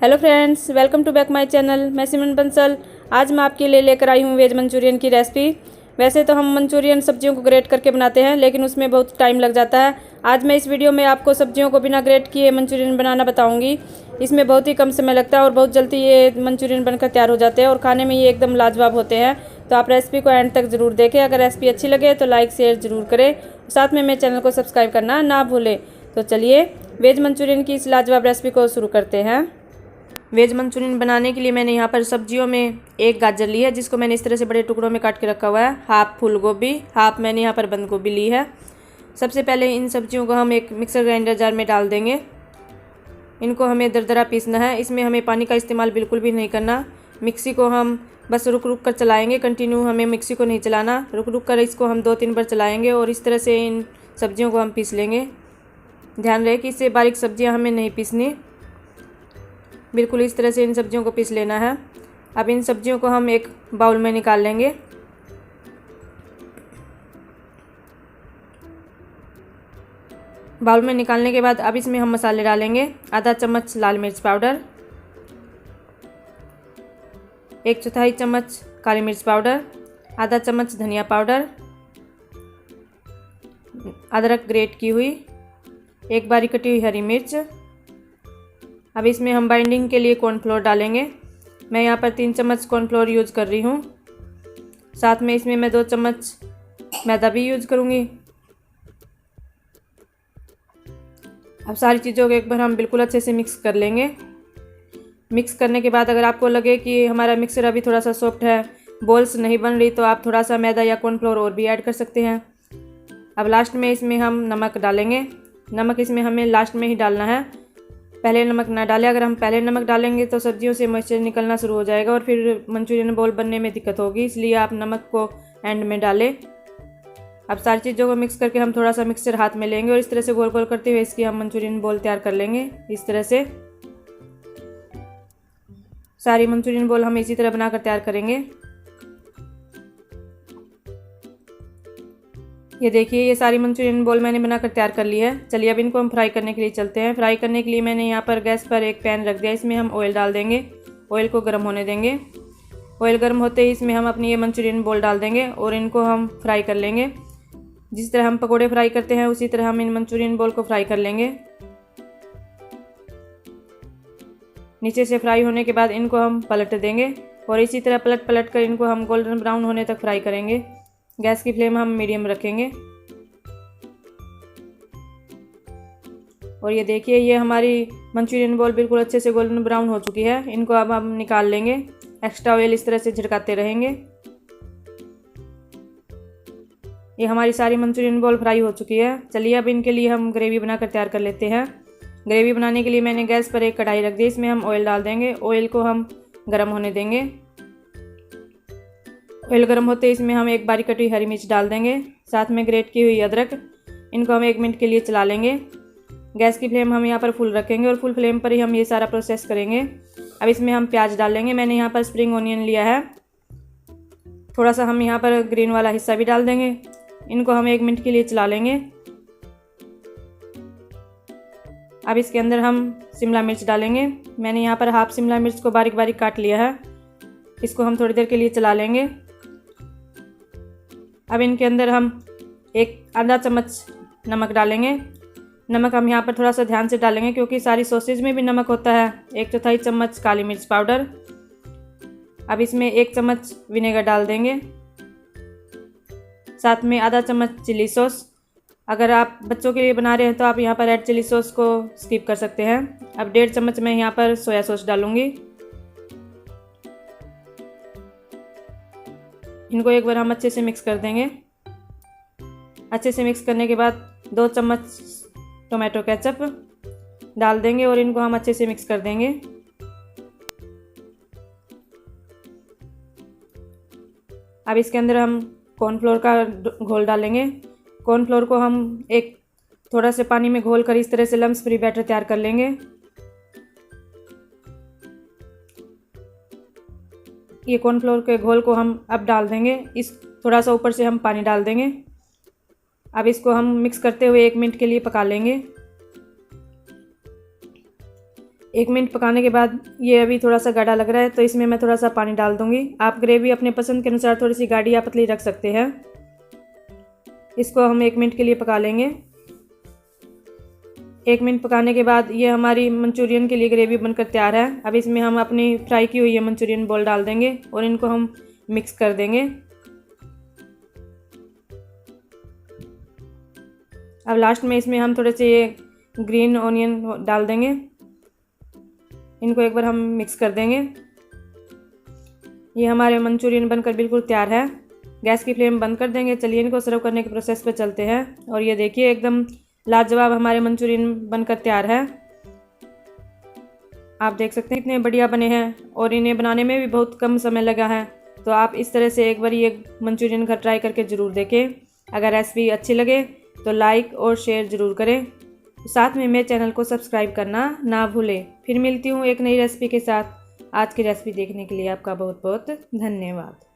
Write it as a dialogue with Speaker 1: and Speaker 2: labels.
Speaker 1: Hello friends, welcome to back my channel. मैं सिमरन बंसल। आज मैं आपके लिए लेकर आई हूँ वेज मंचूरियन की रेसिपी। वैसे तो हम मंचूरियन सब्जियों को ग्रेट करके बनाते हैं, लेकिन उसमें बहुत टाइम लग जाता है। आज मैं इस वीडियो में आपको सब्जियों को बिना ग्रेट किए मंचूरियन बनाना बताऊँगी। इसमें बहुत ही कम समय लगता है और बहुत जल्दी ये मंचूरियन बनकर तैयार हो जाते हैं और खाने में ये एकदम लाजवाब होते हैं। तो आप रेसिपी को एंड तक ज़रूर देखें। अगर रेसिपी अच्छी लगे तो लाइक शेयर ज़रूर करें, साथ में मेरे चैनल को सब्सक्राइब करना ना भूलें। तो चलिए वेज मंचूरियन की इस लाजवाब रेसिपी को शुरू करते हैं। वेज मंचूरियन बनाने के लिए मैंने यहाँ पर सब्जियों में एक गाजर ली है, जिसको मैंने इस तरह से बड़े टुकड़ों में काट के रखा हुआ है। हाफ फूल गोभी, हाफ मैंने यहाँ पर बंद गोभी ली है। सबसे पहले इन सब्जियों को हम एक मिक्सर ग्राइंडर जार में डाल देंगे। इनको हमें दरदरा पीसना है। इसमें हमें पानी का इस्तेमाल बिल्कुल भी नहीं करना। मिक्सी को हम बस रुक रुक कर चलाएँगे, कंटिन्यू हमें मिक्सी को नहीं चलाना। रुक रुक कर इसको हम 2-3 बार चलाएँगे और इस तरह से इन सब्जियों को हम पीस लेंगे। ध्यान रहे कि इससे बारीक सब्जियाँ हमें नहीं पीसनी, बिल्कुल इस तरह से इन सब्जियों को पीस लेना है। अब इन सब्जियों को हम एक बाउल में निकाल लेंगे। बाउल में निकालने के बाद अब इसमें हम मसाले डालेंगे। आधा चम्मच लाल मिर्च पाउडर, 1/4 चम्मच काली मिर्च पाउडर, आधा चम्मच धनिया पाउडर, अदरक ग्रेट की हुई, एक बारीक कटी हुई हरी मिर्च। अब इसमें हम बाइंडिंग के लिए कॉर्नफ्लोर डालेंगे। मैं यहाँ पर 3 चम्मच कॉर्नफ्लोर यूज़ कर रही हूँ। साथ में इसमें मैं 2 चम्मच मैदा भी यूज़ करूँगी। अब सारी चीज़ों को एक बार हम बिल्कुल अच्छे से मिक्स कर लेंगे। मिक्स करने के बाद अगर आपको लगे कि हमारा मिक्सर अभी थोड़ा सा सॉफ्ट है, बॉल्स नहीं बन रही, तो आप थोड़ा सा मैदा या कॉर्नफ्लोर और भी ऐड कर सकते हैं। अब लास्ट में इसमें हम नमक डालेंगे। नमक इसमें हमें लास्ट में ही डालना है, पहले नमक ना डालें। अगर हम पहले नमक डालेंगे तो सब्जियों से मॉइस्चर निकलना शुरू हो जाएगा और फिर मंचूरियन बॉल बनने में दिक्कत होगी, इसलिए आप नमक को एंड में डालें। अब सारी चीज़ों को मिक्स करके हम थोड़ा सा मिक्सचर हाथ में लेंगे और इस तरह से गोल गोल करते हुए इसकी हम मंचूरियन बॉल तैयार कर लेंगे। इस तरह से सारी मंचूरियन बॉल हम इसी तरह बनाकर तैयार करेंगे। ये देखिए, ये सारी मंचूरियन बॉल मैंने बनाकर तैयार कर ली है। चलिए अब इनको हम फ्राई करने के लिए चलते हैं। फ्राई करने के लिए मैंने यहाँ पर गैस पर एक पैन रख दिया। इसमें हम ऑयल डाल देंगे। ऑयल को गर्म होने देंगे। ऑयल गर्म होते ही इसमें हम अपनी ये मंचूरियन बॉल डाल देंगे और इनको हम फ्राई कर लेंगे। जिस तरह हम पकोड़े फ्राई करते हैं उसी तरह हम इन मंचूरियन बॉल को फ्राई कर लेंगे। नीचे से फ्राई होने के बाद इनको हम पलट देंगे और इसी तरह पलट पलट कर इनको हम गोल्डन ब्राउन होने तक फ्राई करेंगे। गैस की फ्लेम हम मीडियम रखेंगे। और ये देखिए, ये हमारी मंचूरियन बॉल बिल्कुल अच्छे से गोल्डन ब्राउन हो चुकी है। इनको अब हम निकाल लेंगे। एक्स्ट्रा ऑयल इस तरह से झटकाते रहेंगे। ये हमारी सारी मंचूरियन बॉल फ्राई हो चुकी है। चलिए अब इनके लिए हम ग्रेवी बनाकर तैयार कर लेते हैं। ग्रेवी बनाने के लिए मैंने गैस पर एक कढ़ाई रख दी। इसमें हम ऑयल डाल देंगे। ऑयल को हम गर्म होने देंगे। ऑयल गर्म होते ही इसमें हम एक बारीक कटी हरी मिर्च डाल देंगे, साथ में ग्रेट की हुई अदरक। इनको हम 1 मिनट के लिए चला लेंगे। गैस की फ्लेम हम यहाँ पर फुल रखेंगे और फुल फ्लेम पर ही हम ये सारा प्रोसेस करेंगे। अब इसमें हम प्याज डाल लेंगे। मैंने यहाँ पर स्प्रिंग ऑनियन लिया है। थोड़ा सा हम यहाँ पर ग्रीन वाला हिस्सा भी डाल देंगे। इनको हम 1 मिनट के लिए चला लेंगे। अब इसके अंदर हम शिमला मिर्च डालेंगे। मैंने यहाँ पर हाफ शिमला मिर्च को बारीक बारीक काट लिया है। इसको हम थोड़ी देर के लिए चला लेंगे। अब इनके अंदर हम आधा चम्मच नमक डालेंगे। नमक हम यहाँ पर थोड़ा सा ध्यान से डालेंगे क्योंकि सारी सॉसेज में भी नमक होता है। 1/4 चम्मच काली मिर्च पाउडर। अब इसमें 1 चम्मच विनेगर डाल देंगे, साथ में आधा चम्मच चिली सॉस। अगर आप बच्चों के लिए बना रहे हैं तो आप यहाँ पर रेड चिली सॉस को स्किप कर सकते हैं। अब 1.5 चम्मच मैं यहाँ पर सोया सॉस डालूँगी। इनको एक बार हम अच्छे से मिक्स कर देंगे। अच्छे से मिक्स करने के बाद 2 चम्मच टोमेटो केचप डाल देंगे और इनको हम अच्छे से मिक्स कर देंगे। अब इसके अंदर हम कॉर्नफ्लोर का घोल डालेंगे। कॉर्नफ्लोर को हम एक थोड़ा से पानी में घोल कर इस तरह से लम्स फ्री बैटर तैयार कर लेंगे। ये कॉर्नफ्लोर के घोल को हम अब डाल देंगे। इस थोड़ा सा ऊपर से हम पानी डाल देंगे। अब इसको हम मिक्स करते हुए 1 मिनट के लिए पका लेंगे। 1 मिनट पकाने के बाद ये अभी थोड़ा सा गाढ़ा लग रहा है, तो इसमें मैं थोड़ा सा पानी डाल दूँगी। आप ग्रेवी अपने पसंद के अनुसार थोड़ी सी गाढ़ी या पतली रख सकते हैं। इसको हम 1 मिनट के लिए पका लेंगे। 1 मिनट पकाने के बाद ये हमारी मंचूरियन के लिए ग्रेवी बनकर तैयार है। अब इसमें हम अपनी फ्राई की हुई मंचूरियन बॉल डाल देंगे और इनको हम मिक्स कर देंगे। अब लास्ट में इसमें हम थोड़े से ग्रीन ऑनियन डाल देंगे। इनको एक बार हम मिक्स कर देंगे। ये हमारे मंचूरियन बनकर बिल्कुल तैयार है। गैस की फ्लेम बंद कर देंगे। चलिए इनको सर्व करने के प्रोसेस पे चलते हैं। और ये देखिए एकदम लाजवाब हमारे मंचूरियन बनकर तैयार है। आप देख सकते हैं कितने बढ़िया बने हैं और इन्हें बनाने में भी बहुत कम समय लगा है। तो आप इस तरह से एक बार ये मंचूरियन घर ट्राई करके ज़रूर देखें। अगर रेसिपी अच्छी लगे तो लाइक और शेयर ज़रूर करें। साथ में मेरे चैनल को सब्सक्राइब करना ना भूलें। फिर मिलती हूँ एक नई रेसिपी के साथ। आज की रेसिपी देखने के लिए आपका बहुत बहुत धन्यवाद।